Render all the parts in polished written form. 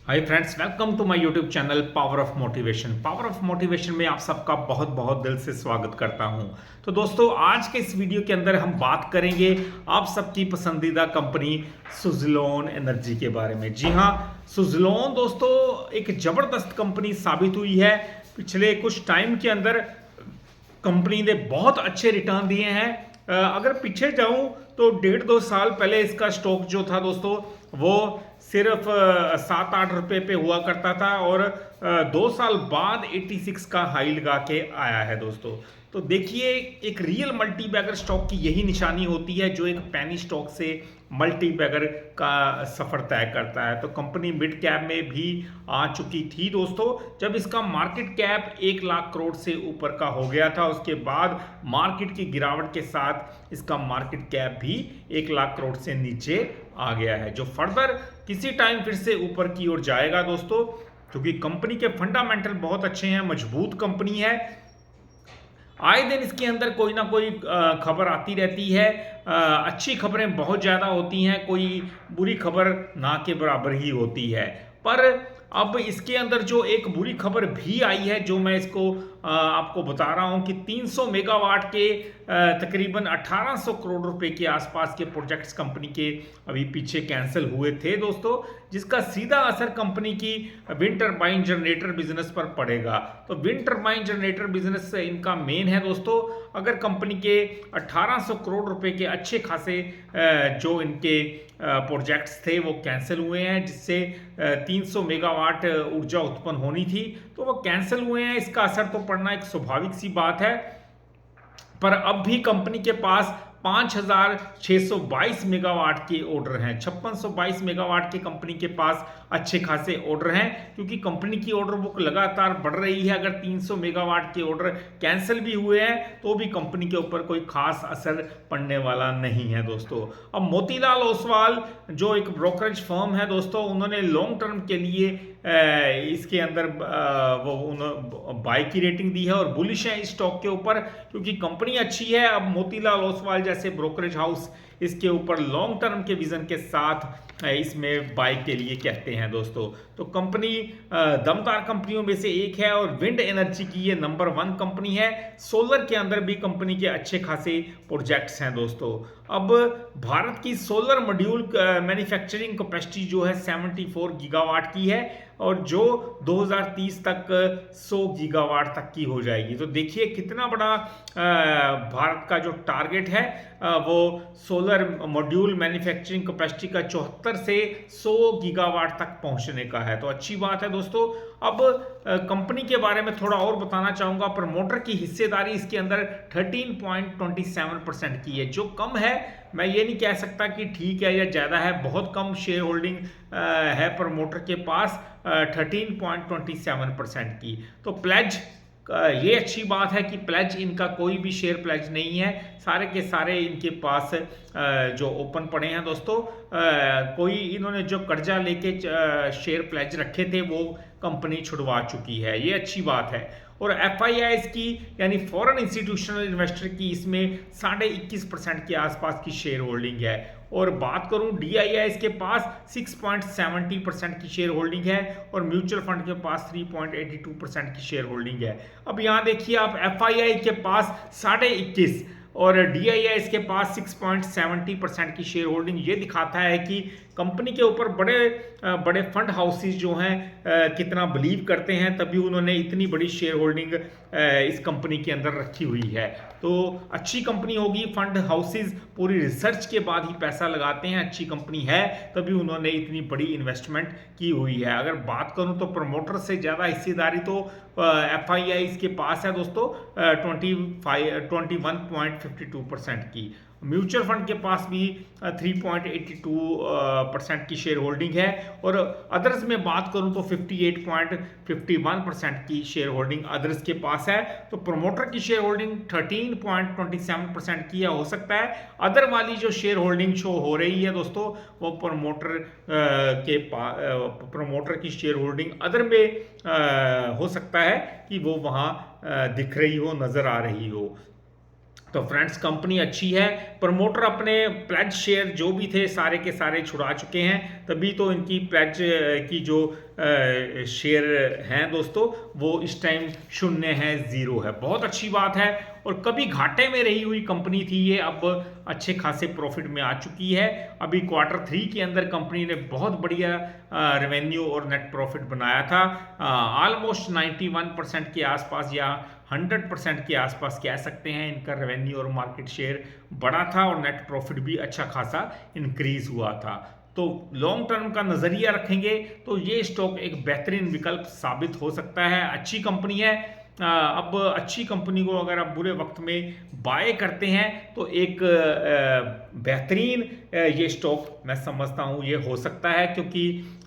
Hi friends, welcome to my YouTube channel Power of Motivation. Power of Motivation में आप सबका बहुत बहुत दिल से स्वागत करता हूं। तो दोस्तों, आज के इस वीडियो के अंदर हम बात करेंगे आप सबकी पसंदीदा कंपनी सुज़लोन एनर्जी के बारे में। जी हां, सुज़लोन दोस्तों एक ज़बरदस्त कंपनी साबित हुई है। पिछले कुछ टाइम के अंदर कंपनी ने बहुत अच्छे रिटर्न दिए हैं। अगर पीछे जाऊं तो 1.5-2 साल पहले इसका स्टॉक जो था दोस्तों वो सिर्फ 7-8 रुपए पे हुआ करता था और 2 साल बाद 86 का हाई लगा के आया है दोस्तों। तो देखिए, एक रियल मल्टी बैगर स्टॉक की यही निशानी होती है जो एक पैनी स्टॉक से मल्टी बैगर का सफर तय करता है। तो कंपनी मिड कैप में भी आ चुकी थी दोस्तों, जब इसका मार्केट कैप 1 लाख करोड़ से ऊपर का हो गया था। उसके बाद मार्केट की गिरावट के साथ इसका मार्केट कैप भी 1 लाख करोड़ से नीचे आ गया है, जो फर्दर किसी टाइम फिर से ऊपर की ओर जाएगा दोस्तों, क्योंकि कंपनी के फंडामेंटल बहुत अच्छे हैं, मजबूत कंपनी है। आए दिन इसके अंदर कोई ना कोई खबर आती रहती है। अच्छी खबरें बहुत ज़्यादा होती हैं, कोई बुरी खबर ना के बराबर ही होती है। पर अब इसके अंदर जो एक बुरी खबर भी आई है, जो मैं इसको आपको बता रहा हूं कि 300 मेगावाट के तकरीबन 1800 करोड़ रुपए के आसपास के प्रोजेक्ट्स कंपनी के अभी पीछे कैंसिल हुए थे दोस्तों, जिसका सीधा असर कंपनी की विंड टरबाइन जनरेटर बिजनेस पर पड़ेगा। तो विंड टरबाइन जनरेटर बिजनेस इनका मेन है दोस्तों। अगर कंपनी के 1800 करोड़ रुपए के अच्छे खासे जो इनके प्रोजेक्ट्स थे वो कैंसिल हुए हैं, जिससे 300 मेगावाट ऊर्जा उत्पन्न होनी थी, तो वो कैंसिल हुए हैं। इसका असर तो पड़ना एक स्वाभाविक सी बात है। पर अब भी कंपनी के पास 5622 मेगावाट के ऑर्डर हैं। 5622 मेगावाट के कंपनी के पास अच्छे खासे ऑर्डर हैं, क्योंकि कंपनी की ऑर्डर बुक लगातार बढ़ रही है। अगर 300 मेगावाट के ऑर्डर कैंसिल भी हुए हैं तो भी कंपनी के ऊपर कोई खास असर पड़ने वाला नहीं है दोस्तों। अब मोतीलाल ओसवाल जो एक ब्रोकरेज फर्म है दोस्तों, उन्होंने लॉन्ग टर्म के लिए इसके अंदर वो बाय की रेटिंग दी है और बुलिश है इस स्टॉक के ऊपर, क्योंकि कंपनी अच्छी है। अब मोतीलाल ओसवाल जैसे ब्रोकरेज हाउस इसके ऊपर लॉन्ग टर्म के विजन के साथ इसमें बाय के लिए कहते हैं दोस्तों। तो कंपनी दमदार कंपनियों में से एक है और विंड एनर्जी की ये नंबर 1 कंपनी है। सोलर के अंदर भी कंपनी के अच्छे खासे प्रोजेक्ट्स हैं दोस्तों। अब भारत की सोलर मॉड्यूल मैन्युफैक्चरिंग कैपेसिटी जो है 74 गीगावाट की है और जो 2030 तक 100 गीगावाट तक की हो जाएगी। तो देखिए कितना बड़ा भारत का जो टारगेट है वो सोलर मॉड्यूल मैन्युफैक्चरिंग कैपेसिटी का 74 से 100 गीगावाट तक पहुंचने का है। तो अच्छी बात है दोस्तों। अब कंपनी के बारे में थोड़ा और बताना चाहूंगा। प्रमोटर की हिस्सेदारी इसके अंदर 13.27% की है, जो कम है। मैं ये नहीं कह सकता कि ठीक है या ज़्यादा है, बहुत कम शेयर होल्डिंग है प्रमोटर के पास 13.27% की। तो प्लेज ये अच्छी बात है कि प्लेज इनका कोई भी शेयर प्लेज नहीं है, सारे के सारे इनके पास जो ओपन पड़े हैं दोस्तों। कोई इन्होंने जो कर्जा लेके शेयर प्लेज रखे थे वो कंपनी छुड़वा चुकी है, ये अच्छी बात है। और FIIs की यानी फॉरेन इंस्टीट्यूशनल इन्वेस्टर की इसमें 21.5% के आसपास की शेयर होल्डिंग है। और बात करूं DIIs के पास 6.70% की शेयर होल्डिंग है और म्यूचुअल फंड के पास 3.82% की शेयर होल्डिंग है। अब यहां देखिए आप, FII के पास 21.5 और DIIs के पास 6.70% की शेयर होल्डिंग। ये दिखाता है कि कंपनी के ऊपर बड़े बड़े फंड हाउसेस जो हैं कितना बिलीव करते हैं, तभी उन्होंने इतनी बड़ी शेयर होल्डिंग इस कंपनी के अंदर रखी हुई है। तो अच्छी कंपनी होगी। फंड हाउसेस पूरी रिसर्च के बाद ही पैसा लगाते हैं, अच्छी कंपनी है तभी उन्होंने इतनी बड़ी इन्वेस्टमेंट की हुई है। अगर बात करूं तो प्रमोटर से ज़्यादा हिस्सेदारी तो FIIs के पास है दोस्तों, 21.52% की। म्यूचुअल फंड के पास भी 3.82% की शेयर होल्डिंग है। और अदर्स में बात करूं तो 58.51% की शेयर होल्डिंग अदर्स के पास है। तो प्रमोटर की शेयर होल्डिंग 13.27% की हो सकता है। अदर वाली जो शेयर होल्डिंग शो हो रही है दोस्तों, वो प्रमोटर की शेयर होल्डिंग अदर में हो सकता है कि वो वहां दिख रही हो, नजर आ रही हो। तो फ्रेंड्स कंपनी अच्छी है। प्रमोटर अपने प्लेज शेयर जो भी थे सारे के सारे छुड़ा चुके हैं, तभी तो इनकी प्लेज की जो शेयर हैं दोस्तों वो इस टाइम शून्य है, जीरो है। बहुत अच्छी बात है। और कभी घाटे में रही हुई कंपनी थी ये, अब अच्छे खासे प्रॉफिट में आ चुकी है। अभी Q3 के अंदर कंपनी ने बहुत बढ़िया रेवेन्यू और नेट प्रॉफिट बनाया था, ऑलमोस्ट 91% के आसपास या 100% के आसपास कह सकते हैं। इनका रेवेन्यू और मार्केट शेयर बढ़ा था और नेट प्रॉफिट भी अच्छा खासा इंक्रीज हुआ था। तो लॉन्ग टर्म का नजरिया रखेंगे तो ये स्टॉक एक बेहतरीन विकल्प साबित हो सकता है। अच्छी कंपनी है। अब अच्छी कंपनी को अगर आप बुरे वक्त में बाय करते हैं तो एक बेहतरीन ये स्टॉक मैं समझता हूँ ये हो सकता है, क्योंकि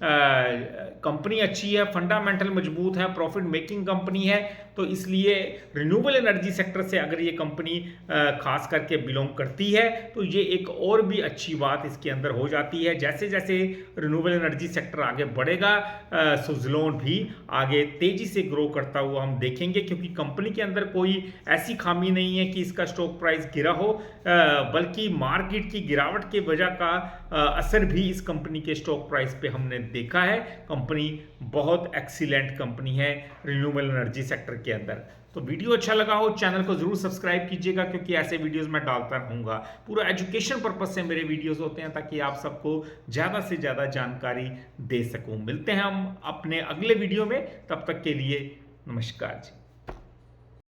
कंपनी अच्छी है, फंडामेंटल मजबूत है, प्रॉफिट मेकिंग कंपनी है। तो इसलिए रिन्यूएबल एनर्जी सेक्टर से अगर ये कंपनी खास करके बिलोंग करती है तो ये एक और भी अच्छी बात इसके अंदर हो जाती है। जैसे जैसे रिन्यूएबल एनर्जी सेक्टर आगे बढ़ेगा, सुज़लोन भी आगे तेजी से ग्रो करता हुआ हम देखेंगे, क्योंकि कंपनी के अंदर कोई ऐसी खामी नहीं है कि इसका स्टॉक प्राइस गिरा हो, बल्कि मार्केट की गिरावट के वजह का असर भी इस कंपनी के स्टॉक प्राइस पे हमने देखा है। कंपनी बहुत एक्सीलेंट कंपनी है रिन्यूएबल एनर्जी सेक्टर के अंदर। तो वीडियो अच्छा लगा हो चैनल को जरूर सब्सक्राइब कीजिएगा, क्योंकि ऐसे वीडियोस मैं डालता रहूंगा। पूरा एजुकेशन पर्पस से मेरे वीडियोस होते हैं, ताकि आप सबको ज़्यादा से ज़्यादा जानकारी दे सकूं। मिलते हैं हम अपने अगले वीडियो में, तब तक के लिए नमस्कार जी।